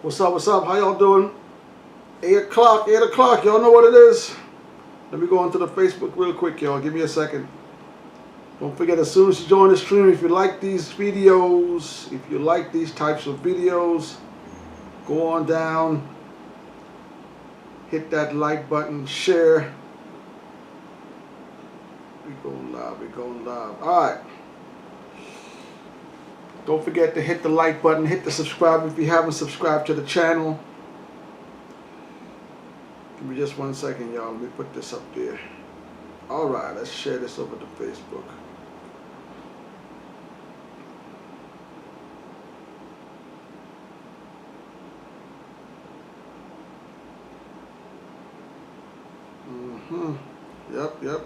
What's up, how y'all doing? 8 o'clock, y'all know what it is. Let me go onto the Facebook real quick, y'all. Give me a second. Don't forget, as soon as you join the stream, if you like these videos, if you like these types of videos, go on down, hit that like button, share. We're going live. Alright. Don't forget to hit the like button, hit the subscribe if you haven't subscribed to the channel. Give me just 1 second, y'all. Let me put this up there. Alright, let's share this over to Facebook.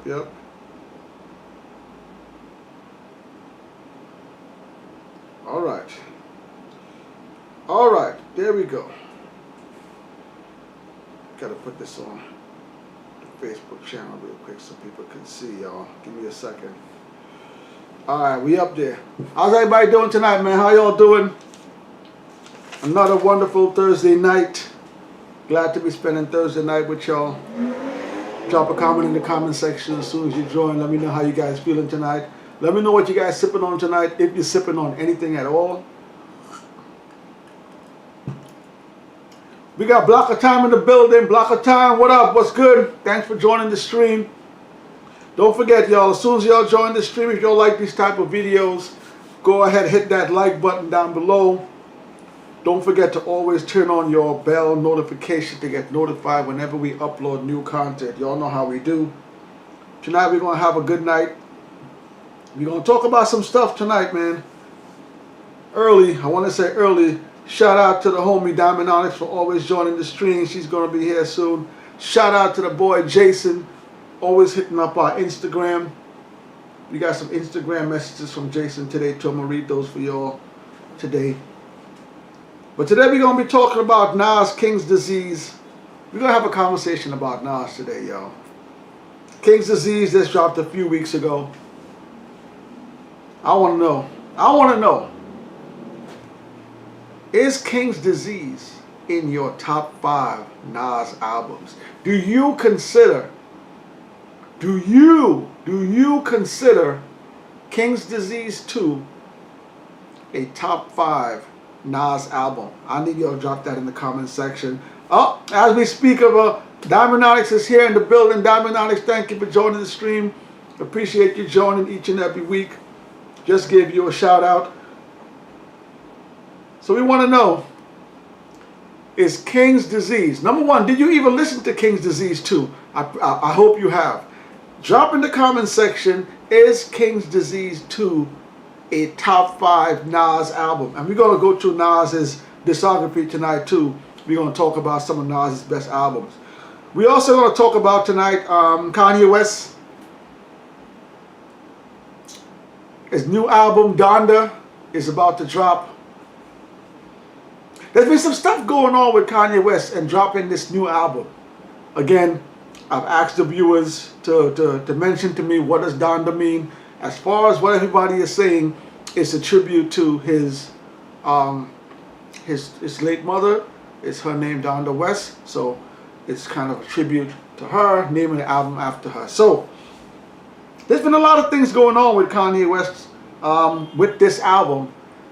Yep. Alright, there we go. Gotta put this on the Facebook channel real quick so people can see, y'all. Give me a second. Alright, we up there. How's everybody doing tonight, man? How y'all doing? Another wonderful Thursday night. Glad to be spending Thursday night with y'all. Drop a comment in the comment section as soon as you join. Let me know how you guys feeling tonight. Let me know what you guys sipping on tonight, if you're sipping on anything at all. We got Block of Time in the building. Block of Time, what up? What's good? Thanks for joining the stream. Don't forget, y'all, as soon as y'all join the stream, if y'all like these type of videos, go ahead, hit that like button down below. Don't forget to always turn on your bell notification to get notified whenever we upload new content. Y'all know how we do. Tonight we're going to have a good night. We're going to talk about some stuff tonight, man. Early, I want to say early, shout out to the homie Diamond Onyx for always joining the stream. She's going to be here soon. Shout out to the boy Jason, always hitting up our Instagram. We got some Instagram messages from Jason today too. I'm going to read those for y'all today. But today we're going to be talking about Nas, King's Disease. We're going to have a conversation about Nas today, y'all. King's Disease just dropped a few weeks ago. I want to know. Is King's Disease in your top 5 Nas albums? Do you consider King's Disease 2 a top 5 Nas album? I need y'all to drop that in the comment section. Oh, as we speak of Diamond Onyx is here in the building. Diamond Onyx, thank you for joining the stream. Appreciate you joining each and every week. Just give you a shout out. So we want to know, is King's Disease, number one, did you even listen to King's Disease 2? I hope you have. Drop in the comment section, is King's Disease 2 a top 5 Nas album? And we're going to go through Nas's discography tonight too. We're going to talk about some of Nas's best albums. We're also going to talk about tonight Kanye West. His new album, Donda, is about to drop. There's been some stuff going on with Kanye West and dropping this new album. Again, I've asked the viewers to mention to me, what does Donda mean? As far as what everybody is saying, it's a tribute to his late mother. It's her name, Donda West. So it's kind of a tribute to her, naming the album after her. So there's been a lot of things going on with Kanye West with this album.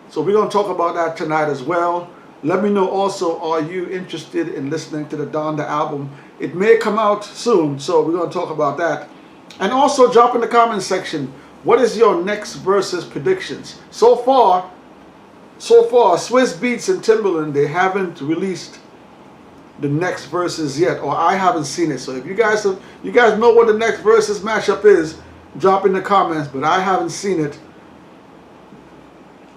So we're going to talk about that tonight as well. Let me know also, are you interested in listening to the Donda album? It may come out soon, so we're going to talk about that. And also drop in the comment section, what is your next versus predictions? So far, Swiss Beats and Timbaland, they haven't released the next verses yet, or I haven't seen it. So if you guys know what the next versus matchup is, drop in the comments, but I haven't seen it.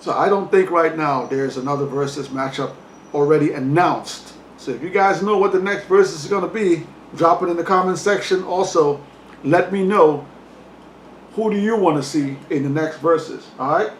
So I don't think right now there's another versus matchup already announced. So if you guys know what the next versus is going to be, drop it in the comment section. Also, let me know, who do you want to see in the next versus? Alright?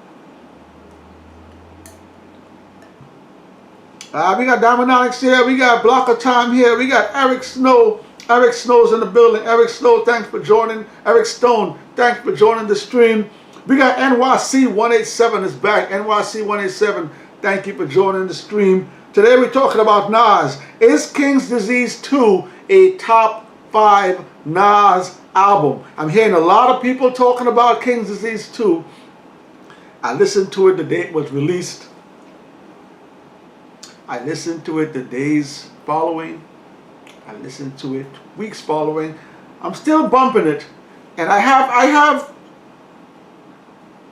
We got Diamond Onyx here. We got Block of Time here. We got Eric Snow. Eric Snow's in the building. Eric Snow, thanks for joining. Eric Stone, thanks for joining the stream. We got NYC 187 is back. NYC 187, thank you for joining the stream. Today we're talking about Nas. Is King's Disease 2 a top 5 Nas album? I'm hearing a lot of people talking about King's Disease 2. I listened to it the day it was released. I listened to it the days following. I listened to it weeks following. I'm still bumping it. And I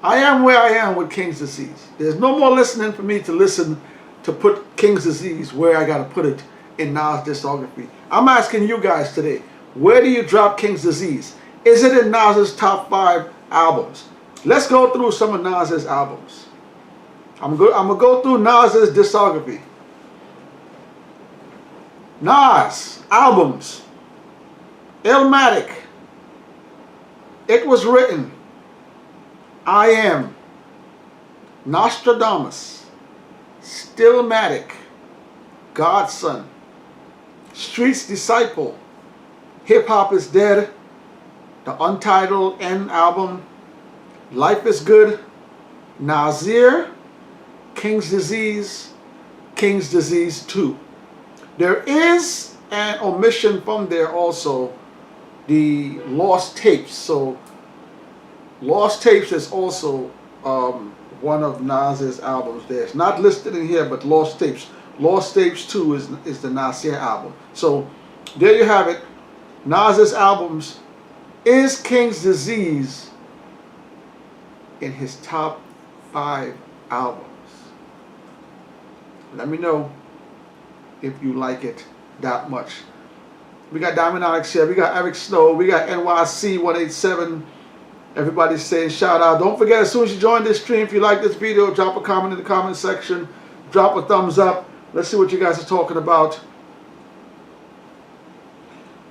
am where I am with King's Disease. There's no more listening for me to listen to put King's Disease where I gotta put it in Nas' discography. I'm asking you guys today, where do you drop King's Disease? Is it in Nas' top 5 albums? Let's go through some of Nas' albums. I'm gonna go through Nas' discography. Nas albums. Illmatic. It Was Written. I Am. Nostradamus. Stillmatic, Godson, Street's Disciple, Hip Hop Is Dead, the Untitled N album, Life Is Good, Nasir, King's Disease 2. There is an omission from there also, the Lost Tapes. So Lost Tapes is also one of Nas's albums there. It's not listed in here, but Lost Tapes. Lost Tapes 2 is the Nasir album. So there you have it. Nas's albums. Is King's Disease in his top 5 albums? Let me know if you like it that much. We got Diamond Alex here. We got Eric Snow. We got NYC 187. Everybody's saying shout out. Don't forget, as soon as you join this stream, if you like this video, drop a comment in the comment section. Drop a thumbs up. Let's see what you guys are talking about.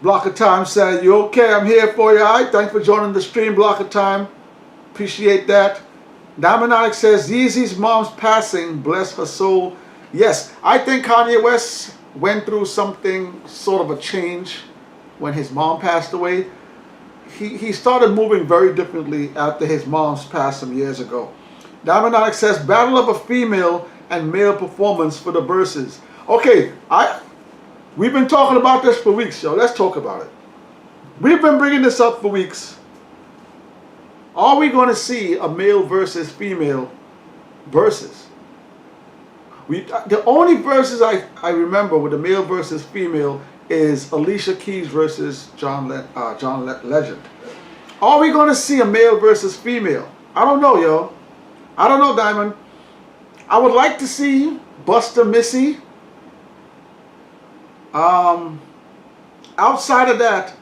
Block of Time said, you okay? I'm here for you. All right, thanks for joining the stream, Block of Time. Appreciate that. Diamond Alex says, Yeezy's mom's passing, bless her soul. Yes, I think Kanye West went through something, sort of a change when his mom passed away. He started moving very differently after his mom's passed some years ago. Diamond Alex says, battle of a female and male performance for the verses. Okay, we've been talking about this for weeks, yo. Let's talk about it. We've been bringing this up for weeks. Are we going to see a male versus female versus? The only verses I remember with the male versus female is Alicia Keys versus John Legend. Are we going to see a male versus female? I don't know, yo. I don't know, Diamond. I would like to see Buster Missy. Outside of that,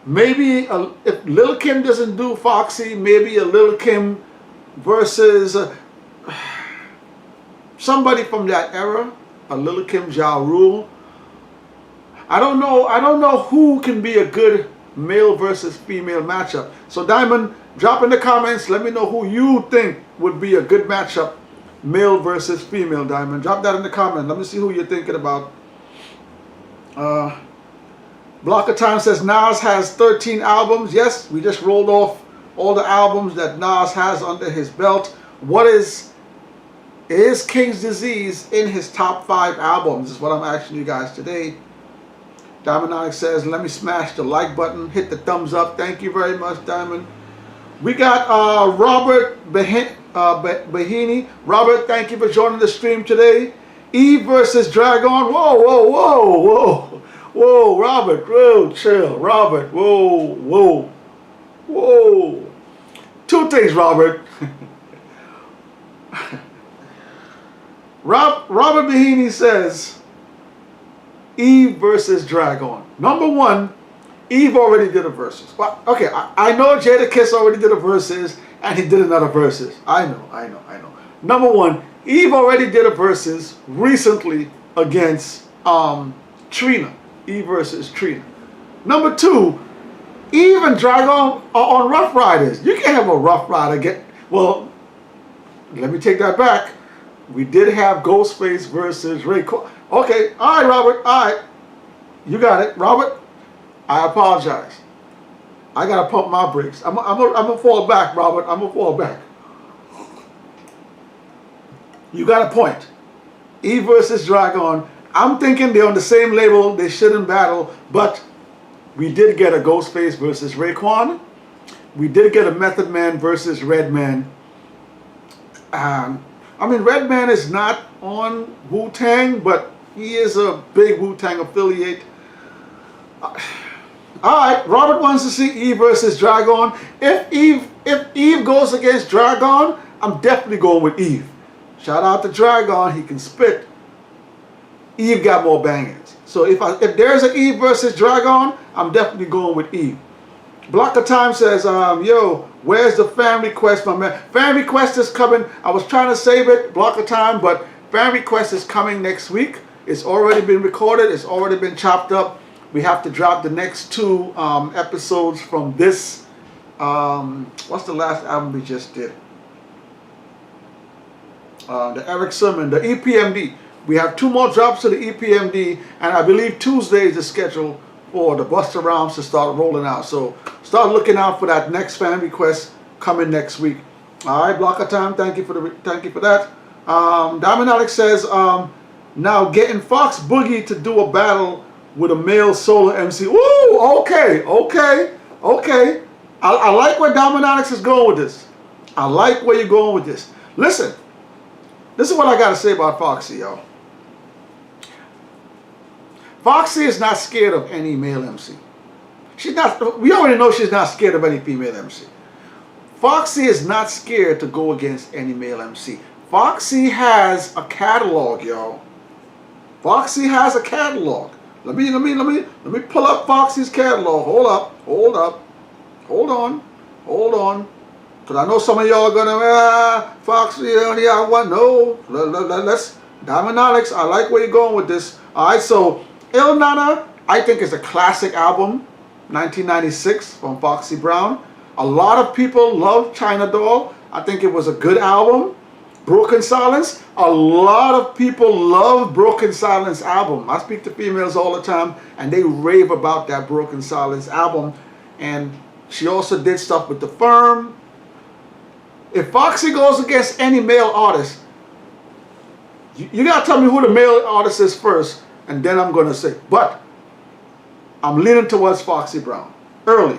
maybe if Lil' Kim doesn't do Foxy, maybe a Lil' Kim versus somebody from that era, a Lil' Kim Ja Rule. I don't know who can be a good male versus female matchup. So Diamond, drop in the comments. Let me know who you think would be a good matchup, male versus female. Diamond, drop that in the comment. Let me see who you're thinking about. Block of Time says Nas has 13 albums. Yes, we just rolled off all the albums that Nas has under his belt. What is King's Disease in his top 5 albums? Is what I'm asking you guys today. Diamond Onyx says, let me smash the like button, hit the thumbs up. Thank you very much, Diamond. We got Robert Bahini. Robert, thank you for joining the stream today. Eve versus Dragon. Whoa, whoa, whoa, whoa. Whoa, Robert, whoa, chill. Robert, whoa, whoa, whoa. 2 things, Robert. Robert Bahini says, Eve versus Dragon. Number 1, Eve already did a versus. Well, okay, I know Jada Kiss already did a versus, and he did another versus. I know. Number 1, Eve already did a versus recently against Trina. Eve versus Trina. Number 2, Eve and Dragon are on Rough Riders. You can't have a Rough Rider get. Well, let me take that back. We did have Ghostface versus Ray. Okay, all right, Robert, all right. You got it. Robert, I apologize. I got to pump my brakes. I'm gonna fall back, Robert. I'm going to fall back. You got a point. Eve versus Dragon. I'm thinking they're on the same label. They shouldn't battle, but we did get a Ghostface versus Raekwon. We did get a Method Man versus Redman. I mean, Redman is not on Wu-Tang, but he is a big Wu-Tang affiliate. Alright, Robert wants to see Eve versus Dragon. If Eve goes against Dragon, I'm definitely going with Eve. Shout out to Dragon, he can spit. Eve got more bangers. So if there's an Eve versus Dragon, I'm definitely going with Eve. Block of Time says, yo, where's the fan request, my man? Fan request is coming. I was trying to save it, Block of Time, but fan request is coming next week. It's already been recorded. It's already been chopped up. We have to drop the next 2 episodes from this. What's the last album we just did? The Eric Sermon, the EPMD. We have 2 more drops to the EPMD, and I believe Tuesday is the schedule for the Busta Rhymes to start rolling out. So start looking out for that next fan request coming next week. All right, Block of Time. Thank you for that. Diamond Alex says, now getting Fox Boogie to do a battle with a male solo MC. Ooh, okay. I like where Diamond Alex is going with this. I like where you're going with this. Listen, this is what I got to say about Foxy, yo. Foxy is not scared of any male MC. She's not. We already know she's not scared of any female MC. Foxy is not scared to go against any male MC. Foxy has a catalog, yo. Foxy has a catalog. Let me pull up Foxy's catalog. Hold on. Cause I know some of y'all are gonna Foxy only got one. No, let's Diamond Alex. I like where you're going with this. All right, so Il Nana, I think is a classic album, 1996 from Foxy Brown. A lot of people love China Doll. I think it was a good album. Broken Silence, a lot of people love Broken Silence album. I speak to females all the time and they rave about that Broken Silence album. And she also did stuff with The Firm. If Foxy goes against any male artist, you gotta tell me who the male artist is first, and then I'm gonna say. But I'm leaning towards Foxy Brown early.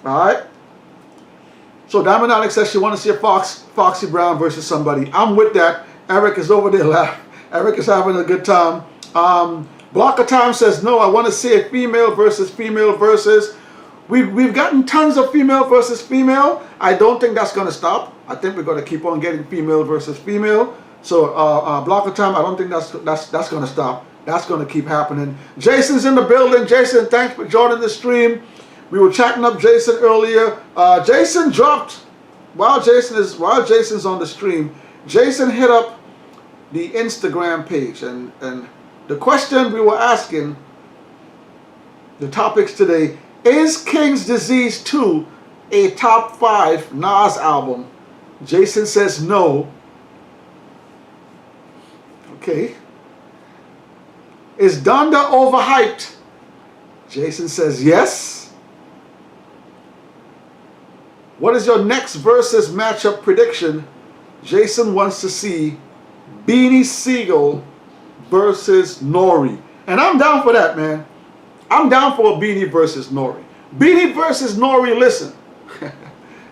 Alright? So Diamond Alex says she wants to see a Foxy Brown versus somebody. I'm with that. Eric is over there laughing. Eric is having a good time. Block of Time says, no, I want to see a female versus female versus. We've gotten tons of female versus female. I don't think that's going to stop. I think we're going to keep on getting female versus female. So Block of Time, I don't think that's going to stop. That's going to keep happening. Jason's in the building. Jason, thanks for joining the stream. We were chatting up Jason earlier. Jason dropped, while Jason's on the stream, Jason hit up the Instagram page. And the question we were asking, the topics today, is King's Disease 2 a top 5 Nas album? Jason says no. Okay. Is Donda overhyped? Jason says yes. What is your next versus matchup prediction? Jason wants to see Beanie Siegel versus Nori. And I'm down for that, man. I'm down for a Beanie versus Nori. Beanie versus Nori, listen.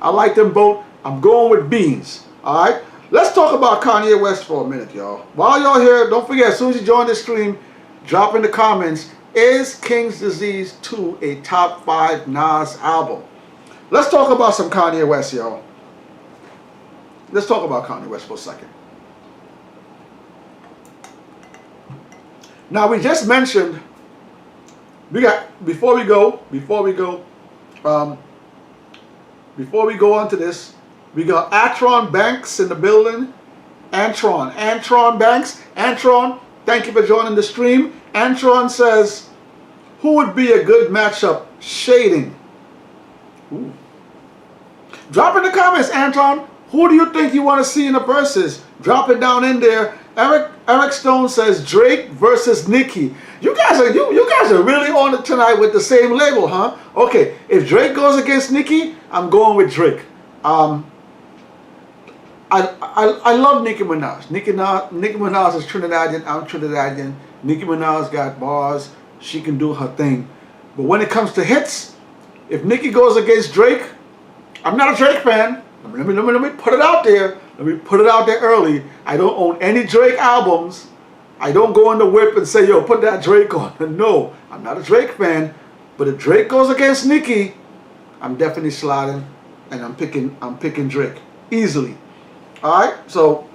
I like them both. I'm going with Beans. Alright? Let's talk about Kanye West for a minute, y'all. While y'all here, don't forget, as soon as you join the stream, drop in the comments, is King's Disease 2 a top 5 Nas album? Let's talk about some Kanye West, y'all. Let's talk about Kanye West for a second. Now, we just mentioned, before we go on to this, we got Antron Banks in the building. Antron Banks. Antron, thank you for joining the stream. Antron says, who would be a good matchup? Shading. Ooh. Drop in the comments, Anton. Who do you think you want to see in the verses? Drop it down in there. Eric Stone says Drake versus Nicki. You guys are really on it tonight with the same label, huh? Okay, if Drake goes against Nicki, I'm going with Drake. I I love Nicki Minaj. Nicki Minaj is Trinidadian. I'm Trinidadian. Nicki Minaj got bars. She can do her thing. But when it comes to hits, if Nicki goes against Drake, I'm not a Drake fan. Let me put it out there. Let me put it out there early. I don't own any Drake albums. I don't go in the whip and say, yo, put that Drake on. No, I'm not a Drake fan. But if Drake goes against Nicki, I'm definitely sliding, and I'm picking Drake easily. All right, so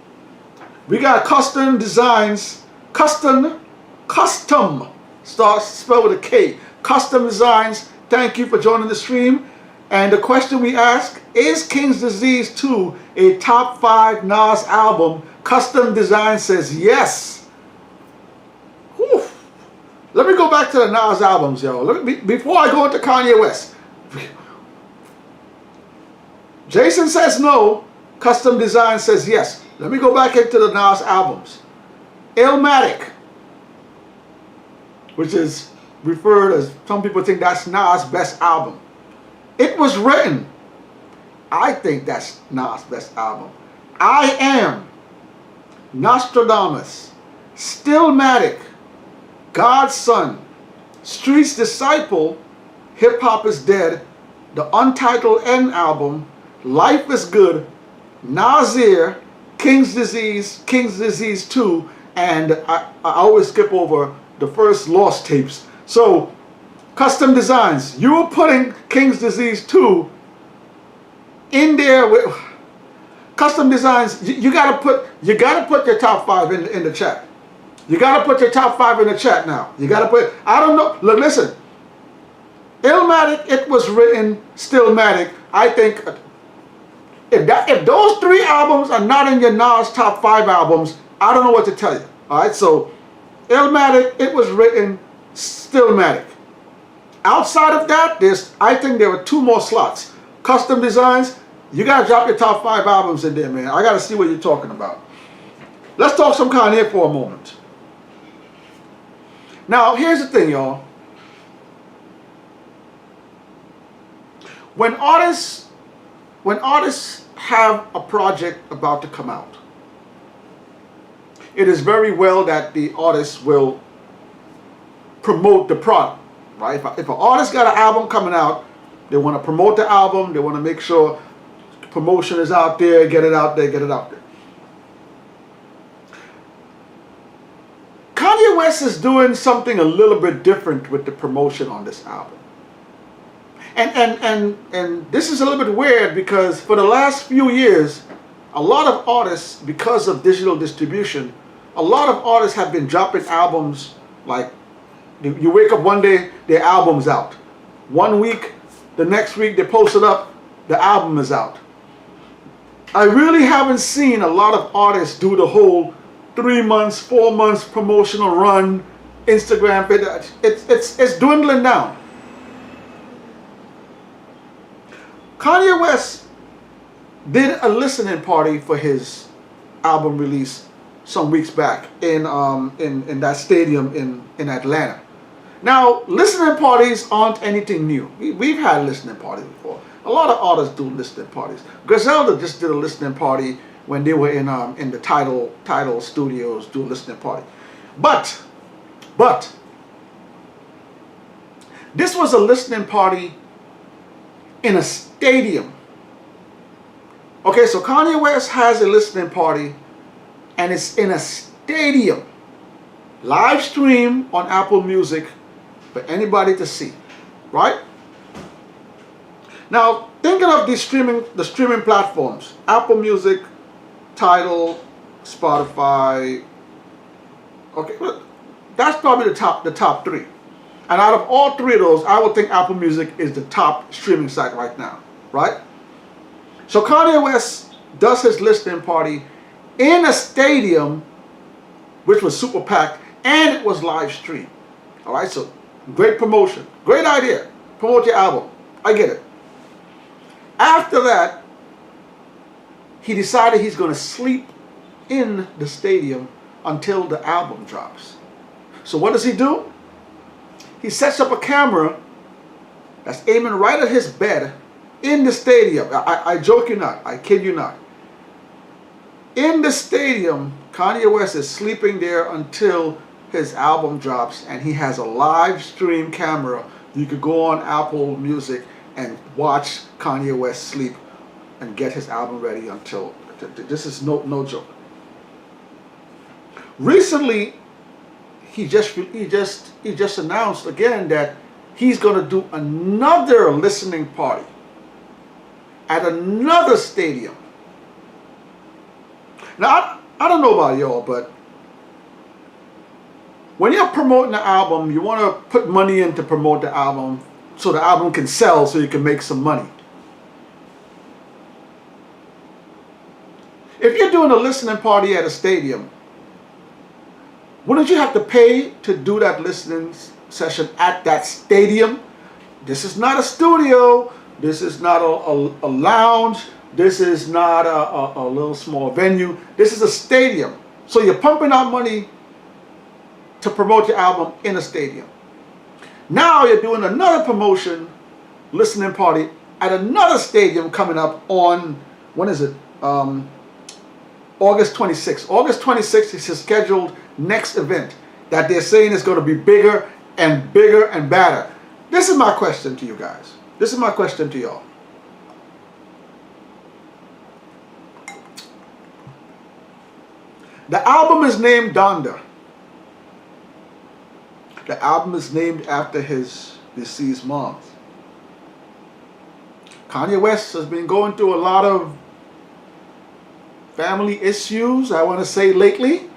we got custom designs, custom, spelled with a K, custom designs. Thank you for joining the stream. And the question we ask, is King's Disease 2 a top 5 Nas album? Custom design says yes. Whew. Let me go back to the Nas albums, yo. Before I go into Kanye West. Jason says no. Custom design says yes. Let me go back into the Nas albums. Illmatic, which is referred as, some people think that's Nas' best album. It was written. I think that's Nas' best album. I Am, Nostradamus, Stillmatic, God's Son, Street's Disciple, Hip Hop is Dead, the Untitled End album, Life is Good, Nasir, King's Disease 2, and I always skip over the first Lost tapes. So, custom designs. You were putting King's Disease 2 in there with custom designs. You gotta put your top 5 in the chat. You gotta put your top 5 in the chat now. You gotta put. I don't know. Look, listen. Illmatic, It Was Written, Stillmatic. I think if those 3 albums are not in your Nas top 5 albums, I don't know what to tell you. All right. So, Illmatic, It Was Written, Stillmatic. Outside of that, I think there were 2 more slots. Custom designs, you gotta drop your top 5 albums in there, man. I gotta see what you're talking about. Let's talk some Kanye for a moment. Now, here's the thing, y'all. When artists have a project about to come out, it is very well that the artist will promote the product. Right? If an artist got an album coming out, they want to promote the album, they want to make sure promotion is out there, get it out there, get it out there. Kanye West is doing something a little bit different with the promotion on this album. And this is a little bit weird because for the last few years, a lot of artists, because of digital distribution, a lot of artists have been dropping albums like, you wake up one day, their album's out. One week, the next week they post it up, the album is out. I really haven't seen a lot of artists do the whole 3 months, 4 months promotional run, Instagram. It's dwindling down. Kanye West did a listening party for his album release some weeks back in that stadium in Atlanta. Now, listening parties aren't anything new. We've had listening parties before. A lot of artists do listening parties. Griselda just did a listening party when they were in the Tidal Studios doing a listening party. But this was a listening party in a stadium. Okay, so Kanye West has a listening party and it's in a stadium. Live stream on Apple Music for anybody to see, right? Now, thinking of the streaming platforms, Apple Music, Tidal, Spotify. Okay, that's probably the top 3. And out of all 3 of those, I would think Apple Music is the top streaming site right now, right? So Kanye West does his listening party in a stadium, which was super packed, and it was live streamed. All right, so great promotion, great idea. Promote your album. I get it. After that, he decided he's going to sleep in the stadium until the album drops. So what does he do? He sets up a camera that's aiming right at his bed in the stadium. I joke you not. I kid you not. In the stadium, Kanye West is sleeping there until his album drops, and he has a live stream camera. You could go on Apple Music and watch Kanye West sleep and get his album ready until, this is no joke. Recently, he just announced again that he's going to do another listening party at another stadium. Now, I don't know about y'all, but when you're promoting the album, you want to put money in to promote the album so the album can sell, so you can make some money. If you're doing a listening party at a stadium, wouldn't you have to pay to do that listening session at that stadium? This is not a studio. This is not a lounge. This is not a little small venue. This is a stadium. So you're pumping out money to promote your album in a stadium. Now you're doing another promotion, listening party at another stadium coming up on, when is it? August 26th. August 26th is his scheduled next event that they're saying is going to be bigger and bigger and badder. This is my question to you guys. This is my question to y'all. The album is named Donda. The album is named after his deceased mom. Kanye West has been going through a lot of family issues, I want to say, lately.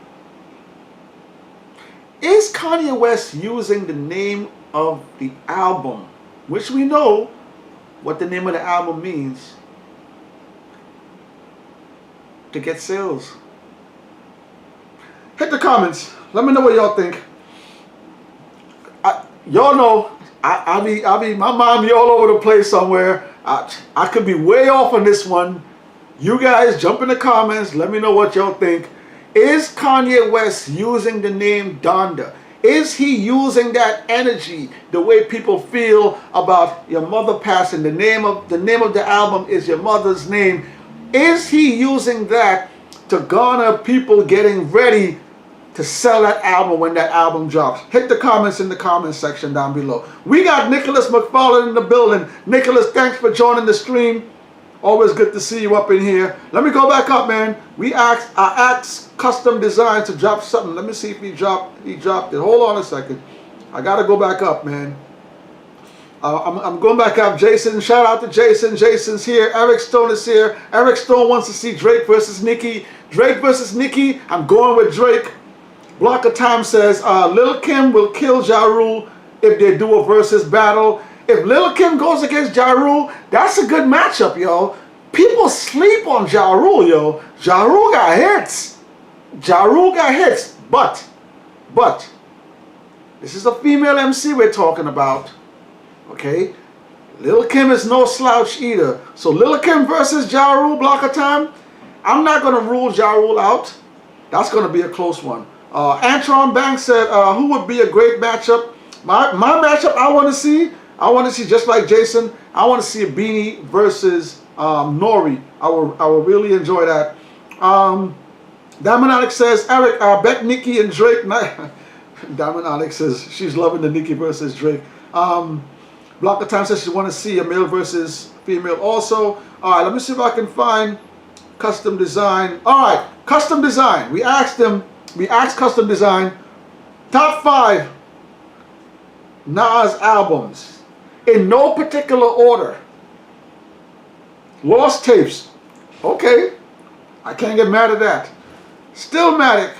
Is Kanye West using the name of the album, which we know what the name of the album means, to get sales? Hit the comments. Let me know what y'all think. Y'all know I be my mind be all over the place somewhere. I could be way off on this one. You guys jump in the comments. Let me know what y'all think. Is Kanye West using the name Donda? Is he using that energy, the way people feel about your mother passing? The name of the album is your mother's name. Is he using that to garner people getting ready to sell that album when that album drops? Hit the comments in the comment section down below. We got Nicholas McFarland in the building. Nicholas, thanks for joining the stream. Always good to see you up in here. Let me go back up, man. I asked Custom Design to drop something. Let me see if he dropped it. Hold on a second. I gotta go back up, man. I'm going back up. Jason, shout out to Jason. Jason's here. Eric Stone is here. Eric Stone wants to see Drake versus Nicki. Drake versus Nicki. I'm going with Drake. Block of Time says Lil Kim will kill Ja Rule if they do a versus battle. If Lil Kim goes against Ja Rule, that's a good matchup, yo. People sleep on Ja Rule, yo. Ja Rule got hits. Ja Rule got hits. But, this is a female MC we're talking about. Okay? Lil Kim is no slouch either. So Lil Kim versus Ja Rule, Block of Time. I'm not going to rule Ja Rule out. That's going to be a close one. Antron Banks said, who would be a great matchup? My matchup I want to see, just like Jason, I want to see a Beanie versus Nori. I will really enjoy that. Diamond says, Eric, bet Nicki and Drake. Diamond says she's loving the Nicki versus Drake. Block of Time says she want to see a male versus female also. All right, let me see if I can find Custom Design. All right, Custom Design. We asked Custom Design top 5 Nas albums in no particular order. Lost Tapes. Okay, I can't get mad at that. Stillmatic.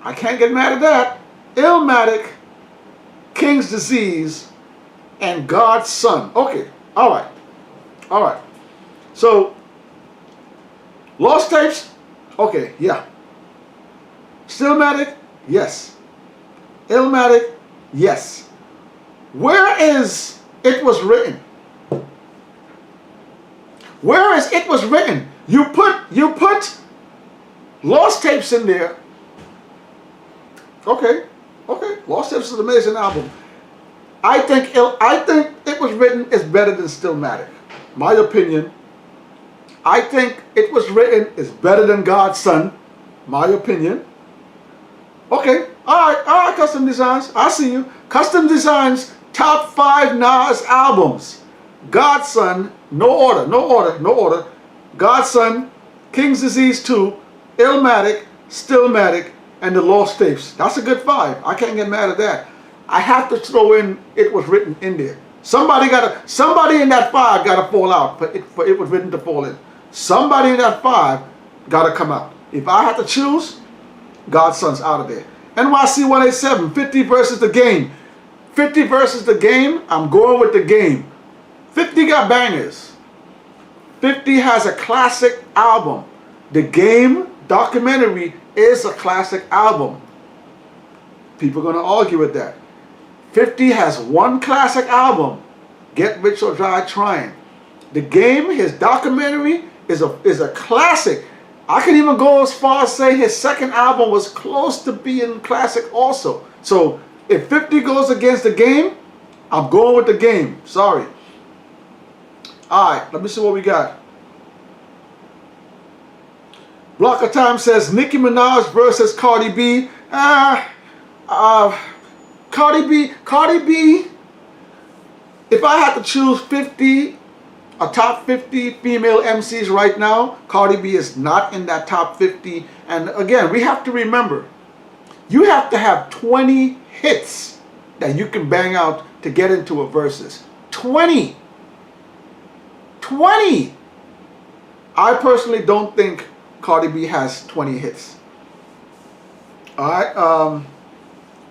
I can't get mad at that. Illmatic, King's Disease, and God's Son. Okay, all right. So, Lost Tapes. Okay, yeah. Stillmatic, yes. Illmatic, yes. Where is It Was Written? Where is It Was Written? You put Lost Tapes in there. Okay. Lost Tapes is an amazing album. I think It Was Written is better than Stillmatic. My opinion. I think It Was Written is better than God's Son, my opinion. Okay, all right, Custom Designs, I see you. Custom Designs, top 5 Nas albums. God's Son, no order. God's Son, King's Disease 2, Illmatic, Stillmatic, and The Lost Tapes. That's a good 5. I can't get mad at that. I have to throw in It Was Written in there. Somebody in that 5 gotta fall out for It Was Written to fall in. Somebody in that 5 gotta come out. If I had to choose, God's Son's out of there. NYC 187, 50 versus The Game. 50 versus The Game, I'm going with The Game. 50 got bangers. 50 has a classic album. The Game documentary is a classic album. People are going to argue with that. 50 has one classic album, Get Rich or Die Trying. The Game, his documentary, is a classic. I can even go as far as say his second album was close to being classic also. So if 50 goes against The Game, I'm going with The Game. Sorry. Alright, let me see what we got. Block of Time says Nicki Minaj versus Cardi B. Cardi B, if I had to choose 50, a top 50 female MCs right now, Cardi B is not in that top 50. And again, we have to remember, you have to have 20 hits that you can bang out to get into a versus. 20. I personally don't think Cardi B has 20 hits. Alright,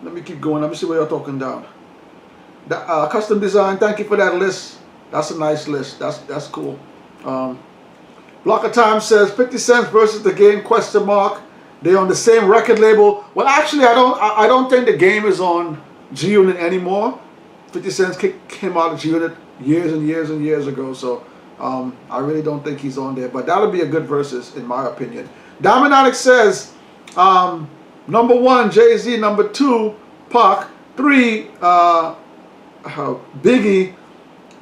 let me keep going. Let me see what you're talking down. Custom Design, thank you for that list. That's a nice list. That's cool. Block of Time says 50 Cent versus The Game, question mark. They're on the same record label. Well, actually, I don't think The Game is on G Unit anymore. 50 Cent came out of G Unit years and years ago, so I really don't think he's on there. But that'll be a good versus, in my opinion. Dominonic says number 1, Jay-Z. Number 2, Pac. 3, Biggie.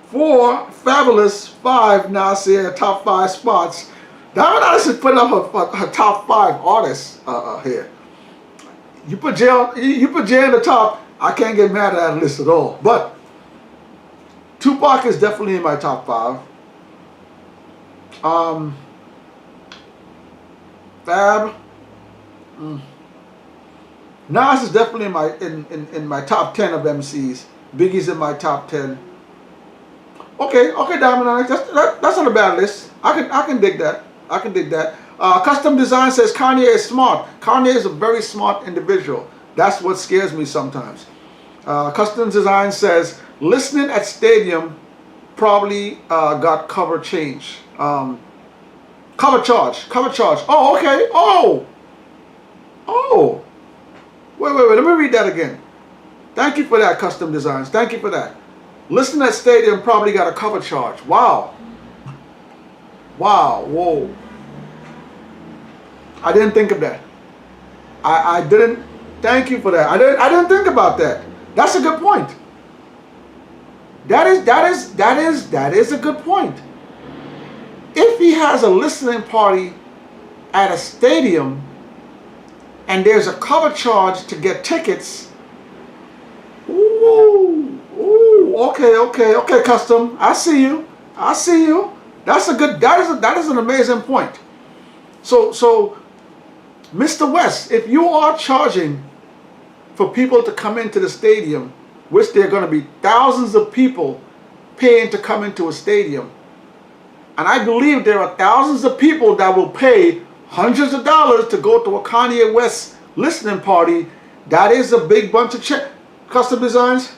4, Fabulous. 5, Nasir. Top 5 spots. Dominonic is putting up her top 5 artists here. You put Jay in the top, I can't get mad at that list at all. But Tupac is definitely in my top 5. Fab. Nas is definitely in my top 10 of MCs. Biggie's in my top 10. Okay, Diamond, that's not a bad list. I can dig that. Custom Design says Kanye is smart. Kanye is a very smart individual. That's what scares me sometimes. Custom Design says listening at stadium probably got cover change. Cover charge. Oh, okay. Oh. Wait. Let me read that again. Thank you for that, Custom Designs. Thank you for that. Listening at stadium probably got a cover charge. Wow. Whoa. I didn't think of that. I didn't. Thank you for that. I didn't think about that. That's a good point. That is a good point. If he has a listening party at a stadium and there's a cover charge to get tickets, okay, Custom. I see you. That is an amazing point. So Mr. West, if you are charging for people to come into the stadium, which there are going to be thousands of people paying to come into a stadium, and I believe there are thousands of people that will pay hundreds of dollars to go to a Kanye West listening party, that is a big bunch of Custom Designs.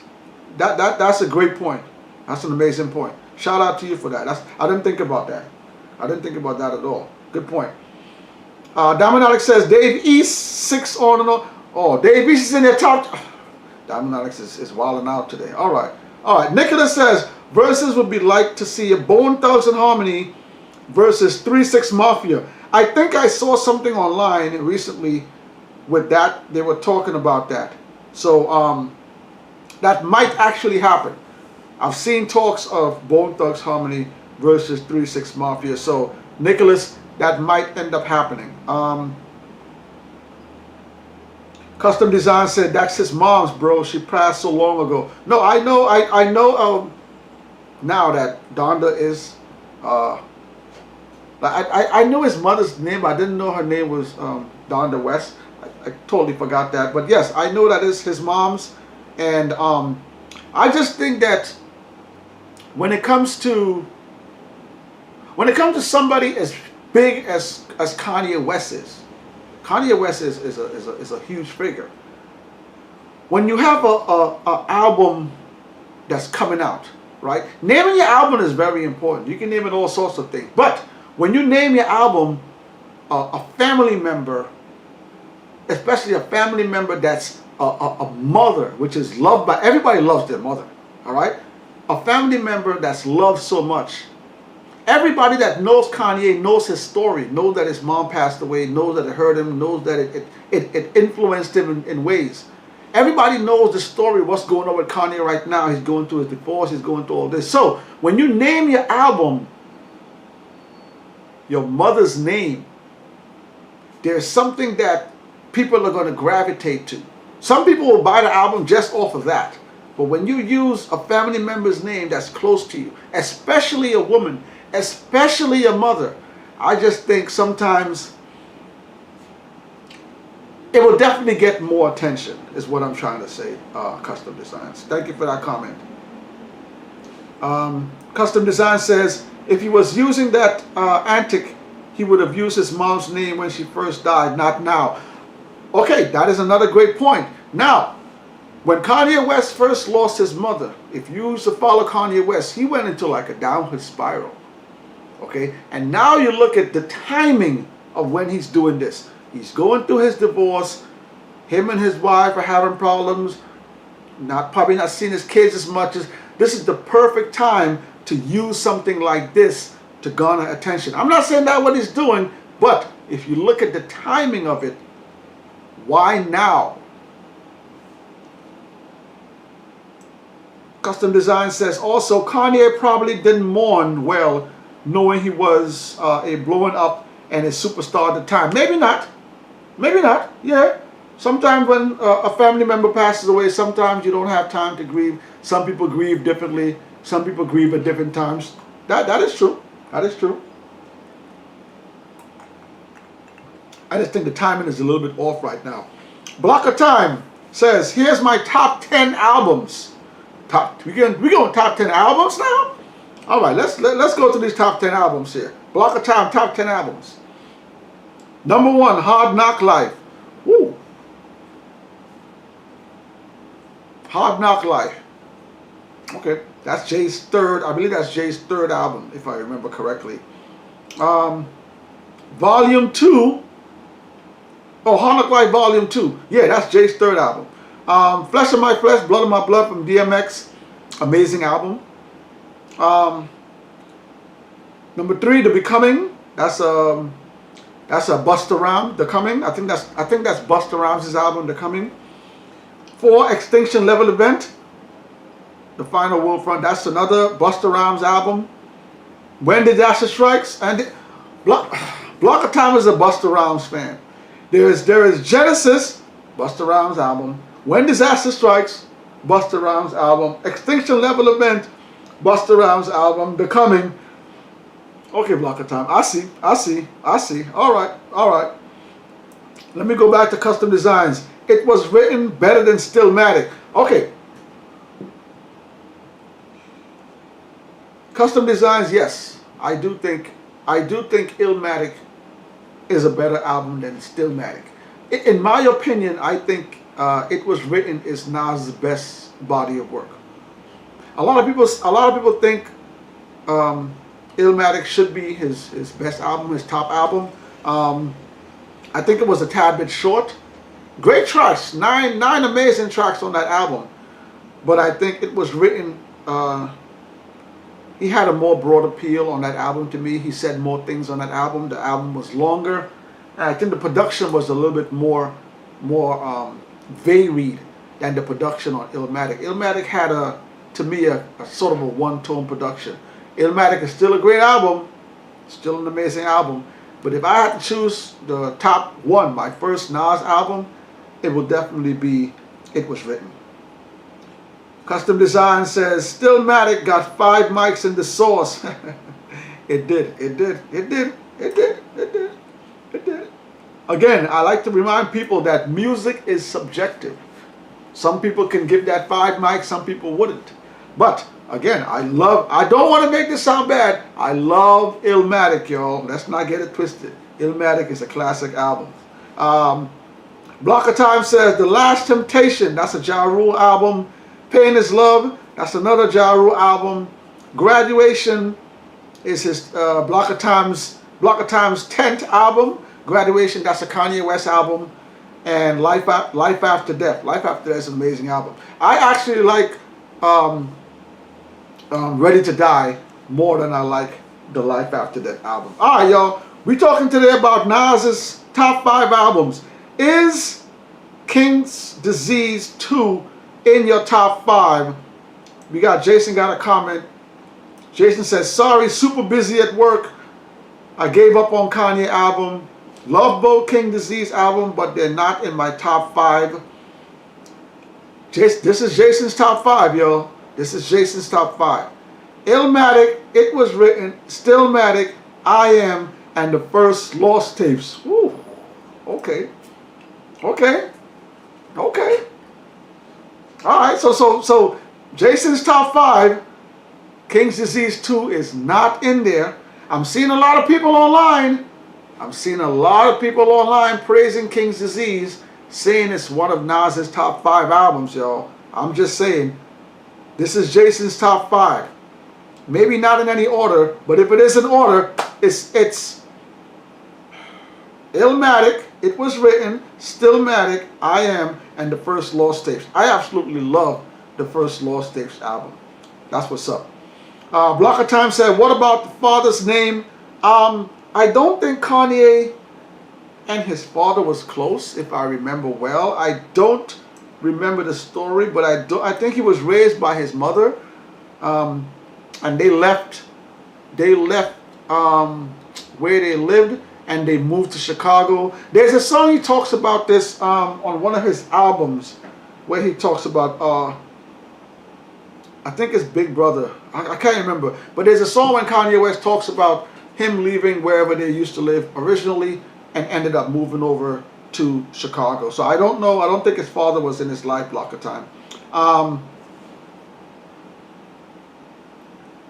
That's a great point. That's an amazing point. Shout out to you for that. I didn't think about that. I didn't think about that at all. Good point. Diamond says Dave East 6 on and on. Oh, Dave East is in their top. Diamond is wilding out today. All right. Nicholas says versus would be like to see a Bone Thugs and Harmony versus 3 6 Mafia. I think I saw something online recently with that. They were talking about that. So that might actually happen. I've seen talks of Bone Thugs Harmony versus 3 6 Mafia. So Nicholas, that might end up happening. Custom Design said that's his mom's, bro. She passed so long ago. No, I know. I know. Now that Donda is. I knew his mother's name. I didn't know her name was Donda West. I totally forgot that. But yes, I know that is his mom's, and I just think that when it comes to somebody as big as Kanye West is, Kanye West is a huge figure. When you have a album that's coming out, right? Naming your album is very important. You can name it all sorts of things, but when you name your album, a family member, especially a family member that's a mother, which is loved by everybody, loves their mother. All right, a family member that's loved so much. Everybody that knows Kanye knows his story, knows that his mom passed away, knows that it hurt him, knows that it influenced him in ways. Everybody knows the story, what's going on with Kanye right now. He's going through his divorce, he's going through all this. So when you name your album your mother's name, there's something that people are going to gravitate to. Some people will buy the album just off of that. But when you use a family member's name that's close to you, especially a woman, especially a mother, I just think sometimes it will definitely get more attention, is what I'm trying to say, Custom Designs. Thank you for that comment. Custom Design says, if he was using that antic, he would have used his mom's name when she first died, not now. Okay, that is another great point. Now, when Kanye West first lost his mother, if you used to follow Kanye West, he went into like a downward spiral. Okay, and now you look at the timing of when he's doing this. He's going through his divorce. Him and his wife are having problems. Probably not seeing his kids as much. This is the perfect time to use something like this to garner attention. I'm not saying that's what he's doing, but if you look at the timing of it, why now? Custom Design says also Kanye probably didn't mourn well, knowing he was a blowing up and a superstar at the time. Maybe not. Maybe not. Yeah. Sometimes when a family member passes away, sometimes you don't have time to grieve. Some people grieve differently. Some people grieve at different times. That is true. That is true. I just think the timing is a little bit off right now. Block of Time says, here's my top 10 albums. We going top 10 albums now? All right, let's go to these top 10 albums here. Block of Time, top 10 albums. Number 1, Hard Knock Life. Woo. Hard Knock Life. Okay, that's Jay's third. I believe that's Jay's third album, if I remember correctly. Volume 2. Oh, Hard Knock Life Volume 2. Yeah, that's Jay's third album. Flesh of My Flesh, Blood of My Blood from DMX. Amazing album. Number 3, The Becoming. That's a Busta Rhymes, The Coming. I think that's Busta Rhymes' album, The Coming. 4, Extinction Level Event, The Final World Front. That's another Busta Rhymes album. When Disaster Strikes, and Block of Time is a Busta Rhymes fan. There is Genesis, Busta Rhymes album. When Disaster Strikes, Busta Rhymes album. Extinction Level Event, Busta Rhymes album. The Coming. Okay, Block of Time. I see. All right. Let me go back to Custom Designs. It was written better than Stillmatic. Okay. Custom Designs, yes. I do think Illmatic is a better album than Stillmatic. In my opinion, I think It Was Written is Nas' best body of work. A lot of people think Illmatic should be his best album, his top album. I think it was a tad bit short. Great tracks, nine amazing tracks on that album. But I think It Was Written, he had a more broad appeal on that album to me. He said more things on that album. The album was longer. And I think the production was a little bit more varied than the production on Illmatic. Illmatic had to me a sort of a one-tone production. Illmatic is still a great album, Still an amazing album. But if I had to choose the top one, my first Nas album, it would definitely be It Was Written. Custom Design says, Stillmatic got 5 mics in the source. It did. Again, I like to remind people that music is subjective. Some people can give that 5 mics, some people wouldn't. But again, I don't want to make this sound bad. I love Illmatic, y'all. Let's not get it twisted. Illmatic is a classic album. Block of Time says, The Last Temptation, that's a Ja Rule album. Pain is Love, that's another Ja Rule album. Graduation is his Block of Time's 10th album. Graduation, that's a Kanye West album. And Life After Death. Life After Death is an amazing album. I actually like Ready to Die more than I like the Life After Death album. Alright, y'all. We talking today about Nas's top 5 albums. Is King's Disease 2 in your top 5? We got Jason got a comment. Jason says, sorry, super busy at work. I gave up on Kanye album. Love both King Disease album, but they're not in my top 5. This is Jason's top 5, yo. This is Jason's top 5. Illmatic, It Was Written, Stillmatic, I Am, and the first Lost Tapes. Woo. Okay. Alright, so Jason's top 5, King's Disease 2 is not in there. I'm seeing a lot of people online praising King's Disease, saying it's one of Nas's top 5 albums, y'all. I'm just saying, this is Jason's top 5. Maybe not in any order, but if it is in order, it's Illmatic, It Was Written, Stillmatic, I Am, and the first Lost Tapes. I absolutely love the first Lost Tapes album. That's what's up. Block of Time said, what about the father's name? I don't think Kanye and his father was close, if I remember well. I don't remember the story, but I think he was raised by his mother, and they left where they lived and they moved to Chicago. There's a song he talks about this on one of his albums, where he talks about I think it's Big Brother. I can't remember, but there's a song when Kanye West talks about him leaving wherever they used to live originally and ended up moving over to Chicago. So I don't know. I don't think his father was in his life. Block of Time.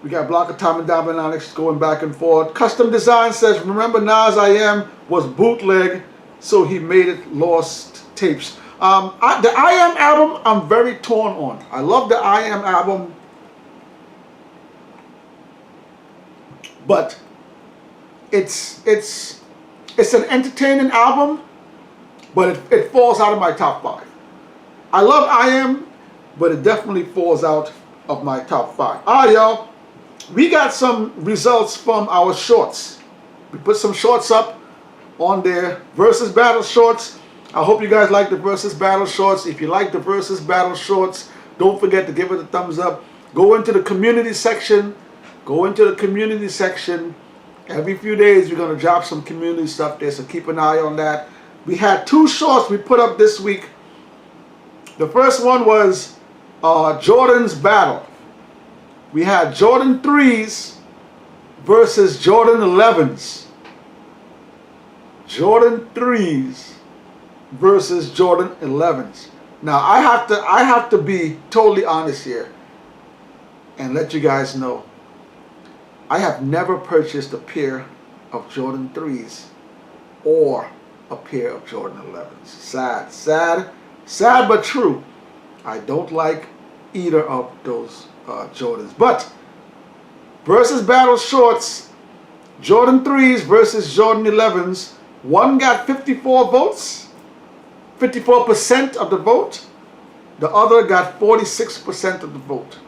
We got Block of Time and Dominonics going back and forth. Custom Design says, remember Nas I Am was bootleg, so he made it Lost Tapes. The I Am album, I'm very torn on. I love the I Am album, but it's an entertaining album, but it falls out of my top 5. I love I Am, but it definitely falls out of my top 5. Alright, y'all. We got some results from our shorts. We put some shorts up on there. Versus Battle shorts. I hope you guys like the Versus Battle shorts. If you like the Versus Battle shorts, don't forget to give it a thumbs up. Go into the community section. Every few days we're going to drop some community stuff there, so keep an eye on that. We had 2 shorts we put up this week. The first one was Jordan's battle. We had Jordan 3s versus Jordan 11s. Jordan 3s versus Jordan 11s. Now I have to be totally honest here and let you guys know, I have never purchased a pair of Jordan 3s or a pair of Jordan 11s. Sad but true. I don't like either of those Jordans. But Versus Battle shorts, Jordan 3s versus Jordan 11s. One got 54 votes, 54% of the vote. The other got 46% of the vote.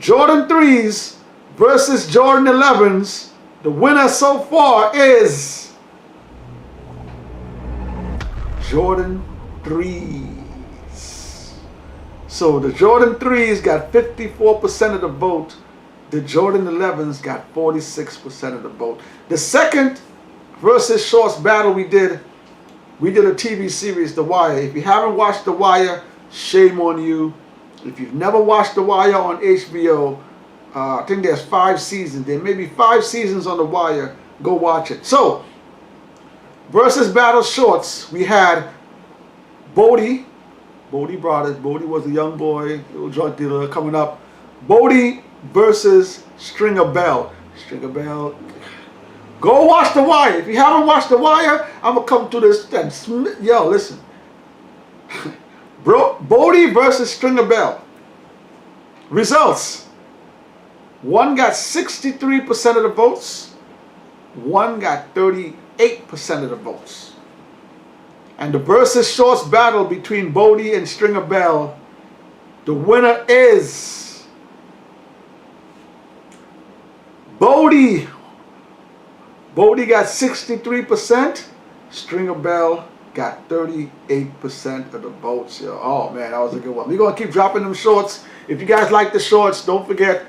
Jordan 3s versus Jordan 11s. The winner so far is Jordan 3s. So the Jordan 3s got 54% of the vote. The Jordan 11s got 46% of the vote. The second versus shorts battle we did a TV series, The Wire. If you haven't watched The Wire, shame on you. If you've never watched The Wire on HBO, I think there's 5 seasons. There may be 5 seasons on The Wire. Go watch it. So, versus battle shorts, we had Bodie Brothers. Bodie was a young boy, little drug dealer coming up. Bodie versus Stringer Bell. Stringer Bell. Go watch The Wire. If you haven't watched The Wire, I'm going to come to this. And, yo, listen. Bodie versus Stringer Bell. Results. One got 63% of the votes. One got 38% of the votes. And the versus shorts battle between Bodie and Stringer Bell, the winner is Bodie. Bodie got 63%. Stringer Bell got 38% of the votes. Yo. Oh man, that was a good one. We're going to keep dropping them shorts. If you guys like the shorts, don't forget,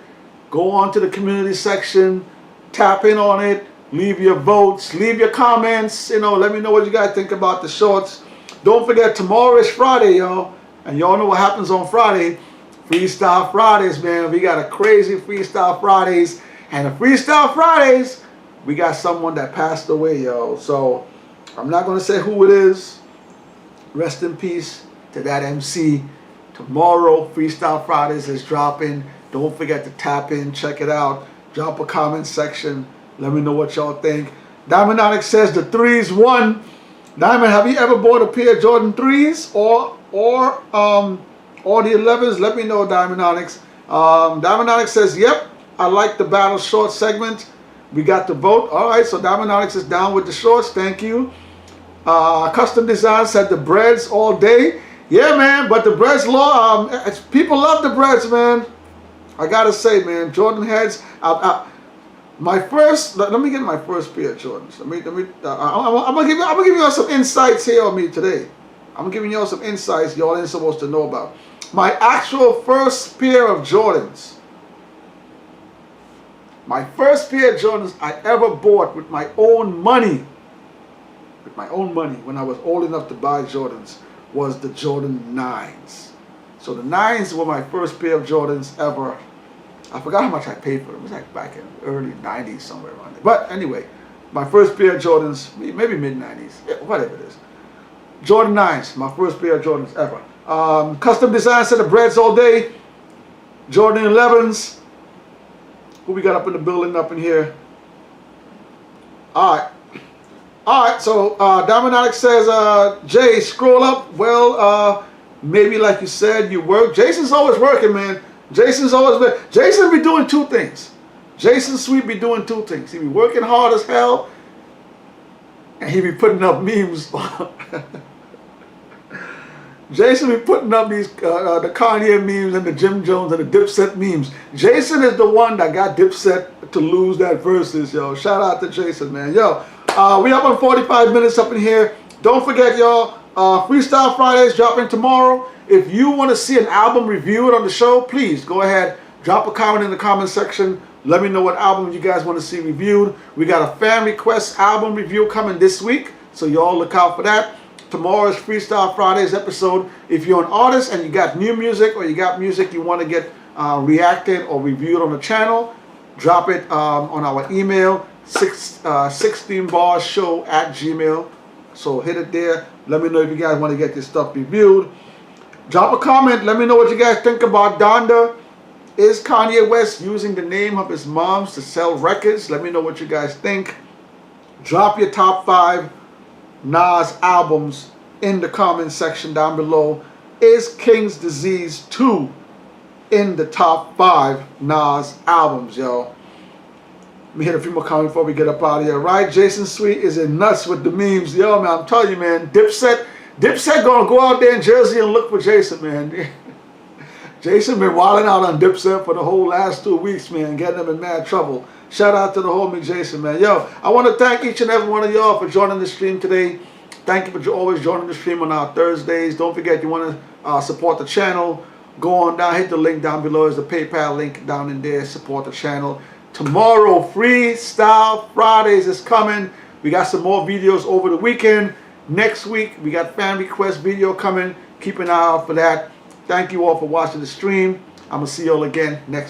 go on to the community section, tap in on it, leave your votes, leave your comments, let me know what you guys think about the shorts. Don't forget, tomorrow is Friday, y'all. And y'all know what happens on Friday. Freestyle Fridays, man. We got a crazy Freestyle Fridays. And the Freestyle Fridays, we got someone that passed away, yo. So, I'm not going to say who it is. Rest in peace to that MC. Tomorrow, Freestyle Fridays is dropping. Don't forget to tap in, check it out. Drop a comment section. Let me know what y'all think. Diamond Onyx says the 3s won. Diamond, have you ever bought a pair of Jordan 3s or the 11s? Let me know, Diamond Onyx. Diamond Onyx says, yep, I like the battle short segment. We got the vote. All right, so Diamond Onyx is down with the shorts. Thank you. Custom Design said the breads all day. Yeah, man, but the breads, people love the breads, man. I gotta say, man, Jordan heads. Let me get my first pair of Jordans. I'm gonna give you some insights here on me today. I'm giving y'all some insights y'all ain't supposed to know about. My actual first pair of Jordans. My first pair of Jordans I ever bought with my own money. With my own money, when I was old enough to buy Jordans, was the Jordan 9s. So the 9s were my first pair of Jordans ever. I forgot how much I paid for them. It was like back in the early 90s, somewhere around there. But anyway, my first pair of Jordans, maybe mid-90s, yeah, whatever it is. Jordan 9s, my first pair of Jordans ever. Custom Design said the breads all day. Jordan 11s. Who we got up in the building up in here? All right, so Diamond Onyx says, Jay, scroll up. Well, maybe like you said, you work. Jason's always working, man. Jason be doing 2 things. Jason Sweet be doing 2 things. He be working hard as hell, and he be putting up memes. Jason be putting up these the Kanye memes and the Jim Jones and the Dipset memes. Jason is the one that got Dipset to lose that versus, yo. Shout out to Jason, man. Yo, we up on 45 minutes up in here. Don't forget, y'all, Freestyle Fridays dropping tomorrow. If you want to see an album reviewed on the show, please go ahead, drop a comment in the comment section. Let me know what album you guys want to see reviewed. We got a fan request album review coming this week, so y'all look out for that. Tomorrow's Freestyle Fridays episode. If you're an artist and you got new music or you got music you want to get reacted or reviewed on the channel, drop it on our email, 16barshow@gmail.com. So hit it there. Let me know if you guys want to get this stuff reviewed. Drop a comment. Let me know what you guys think about Donda. Is Kanye West using the name of his moms to sell records? Let me know what you guys think. Drop your top 5 Nas albums in the comment section down below. Is King's Disease 2 in the top 5 Nas albums, yo? Let me hit a few more comments before we get up out of here. Right, Jason Sweet is in nuts with the memes. Yo, man, I'm telling you, man, Dipset gonna go out there in Jersey and look for Jason, man. Jason been wilding out on Dipset for the whole last 2 weeks, man, getting them in mad trouble. Shout out to the homie Jason, man. Yo, I want to thank each and every one of y'all for joining the stream today. Thank you for always joining the stream on our Thursdays. Don't forget, you want to support the channel. go on down, hit the link down below. There's the PayPal link down in there. Support the channel. Tomorrow, Freestyle Fridays is coming. We got some more videos over the weekend. Next week, we got fan request video coming. Keep an eye out for that. Thank you all for watching the stream. I'm going to see you all again next